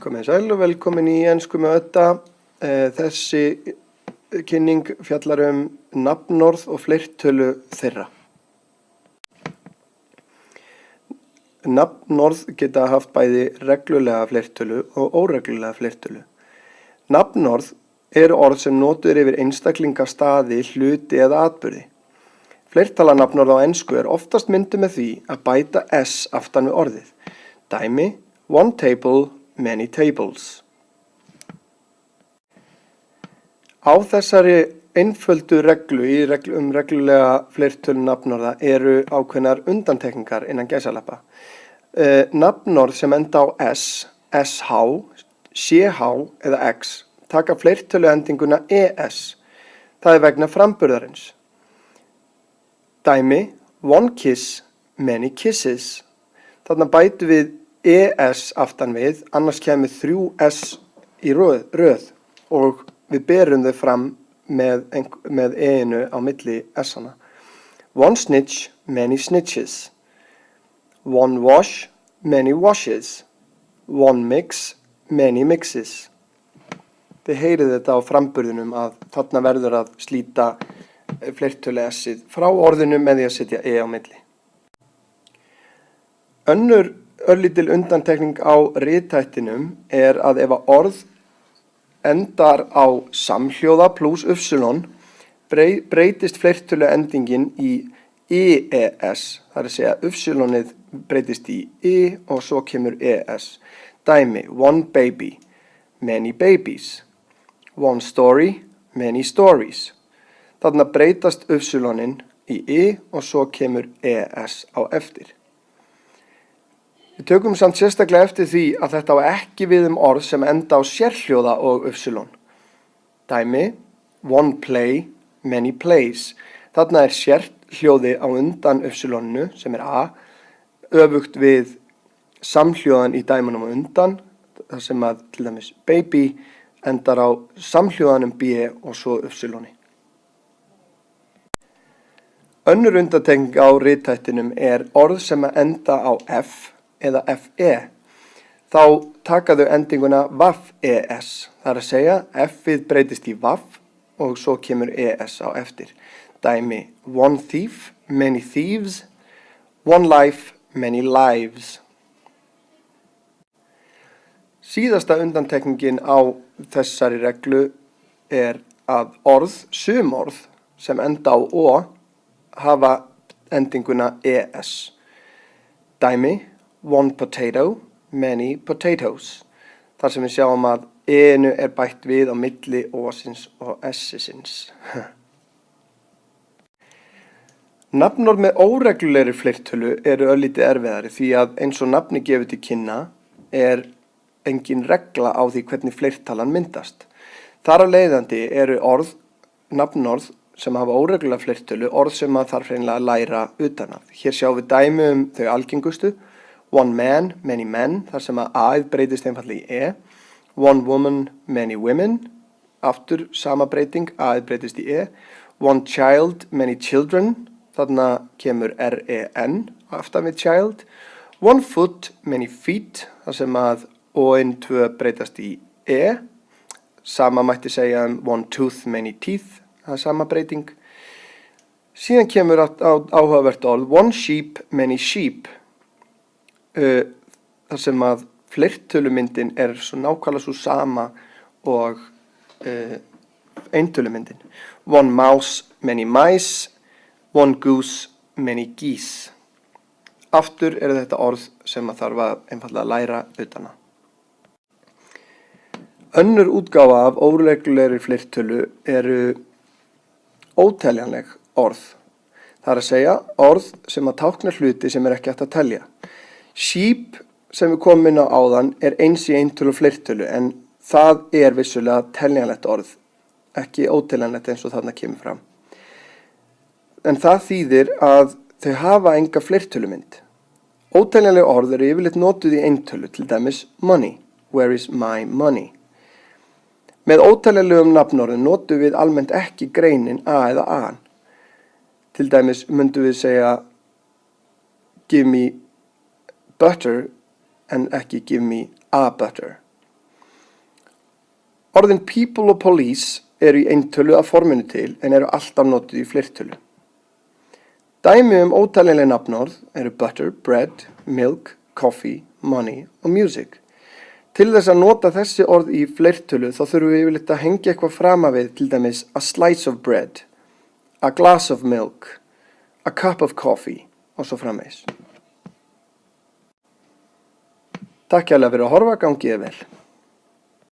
Komið sæl og velkomin í ensku með Ödda. Þessi kynning fjallar nafnorð og fleirtölu þeirra. Nafnorð geta haft bæði reglulega fleirtölu og óreglulega fleirtölu. Nafnorð eru orð sem notuð yfir einstaklinga, staði, hluti eða atburði. Fleirtala nafnorð á ensku oftast mynduð með því að bæta s aftan við orðið. Dæmi: one table, many tables. Á þessari einföldu reglu reglulega fleirtölu nafnorða eru ákveðnar undantekningar innan gæsalappa. Nafnorð sem enda á s, sh, ch eða x taka fleirtölu endinguna es. Það vegna framburðarins. Dæmi: one kiss, many kisses. Þarna bætum við es aftan við, annars kemur 3s í röð og við berum þau fram með e-inu á milli s-ana. One snitch, many snitches. One wash, many washes. One mix, many mixes. Þið heyrið þetta á framburðinum að þarna verður að slíta fleirtölu s-ið frá orðinu með því að setja e á milli. Önnur örlítil undantekning á rithættinum að ef orð endar á samhljóða pluss y breytist fleirtölu endingin í es, það að segja y-ið breytist í og svo kemur es. Dæmi: one baby, many babies. One story, many stories. Þarna breytast y-inn í og svo kemur es á eftir. Við tökum samt sérstaklega eftir því að þetta á ekki við orð sem enda á sérhljóða og y. Dæmi: one play, many plays. Þarna sérhljóði á undan y-inu sem a, öfugt við samhljóðan í dæmunum á undan, þar sem að til dæmis baby endar á samhljóðanum b og svo y. Önnur undantekning á rithættinum orð sem enda á f eða fe. Þá taka þau endinguna vaff-es, það að segja f-ið breytist í vaff og svo kemur es á eftir. Dæmi: one thief, many thieves. One life, many lives. Síðasta undantekningin á þessari reglu að sum orð sem enda á o hafa endinguna es. Dæmi: one potato, many potatoes. Þar sem við sjáum að e-inu bætt við á milli o-sins og s-sins. Nafnorð með óreglulegri fleirtölu eru örlítið erfiðari því að eins og nafni gefur til kynna engin regla á því hvernig fleirtalan myndast. Þar af leiðandi eru nafnorð sem hafa óreglulega fleirtölu orð sem þarf hreinlega að læra utan af. Hér sjáum við dæmi þau algengustu. One man, many men, þar sem að a-ið breytist einfaldlega í e. One woman, many women, aftur sama breyting, a-ið breytist í e. One child, many children, þarna kemur r-e-n aftan við child. One foot, many feet, þar sem að o-inn 2 breytast í e. Sama mætti segja one tooth, many teeth, það sama breyting. Síðan kemur áhugavert orð, one sheep, many sheep. Þar sem að fleirtölumyndin svo nákvæmlega svo sama og eintölumyndin. One mouse, many mice. One goose, many geese. Aftur þetta orð sem að þarf að einfaldlega læra utan að. Önnur útgáfa af óreglulegri fleirtölu óteljanleg orð. Það að segja orð sem að tákna hluti sem ekki hægt að telja. Sheep sem við komum inn á áðan eins í eintölu og fleirtölu en það vissulega teljanlegt orð, ekki óteljanlegt eins og þarna kemur fram. En það þýðir að þau hafa enga fleirtölumynd. Óteljanleg orð yfirleitt notuð í eintölu, til dæmis money, where is my money. Með óteljanlegum nafnorðum notum við almennt ekki greinin a eða an. Til dæmis myndum við segja give me butter en ekki give me a butter. Orðin people og police eru í eintölu að forminu til en eru alltaf notuð í fleirtölu. Dæmi ótaljanleg nafnorð eru butter, bread, milk, coffee, money og music. Til þess að nota þessi orð í fleirtölu þá þurfum við yfirleitt að hengja eitthvað frama við, til dæmis a slice of bread, a glass of milk, a cup of coffee og svo framvegis. Takk hérlega fyrir að horfa, gangi þér vel.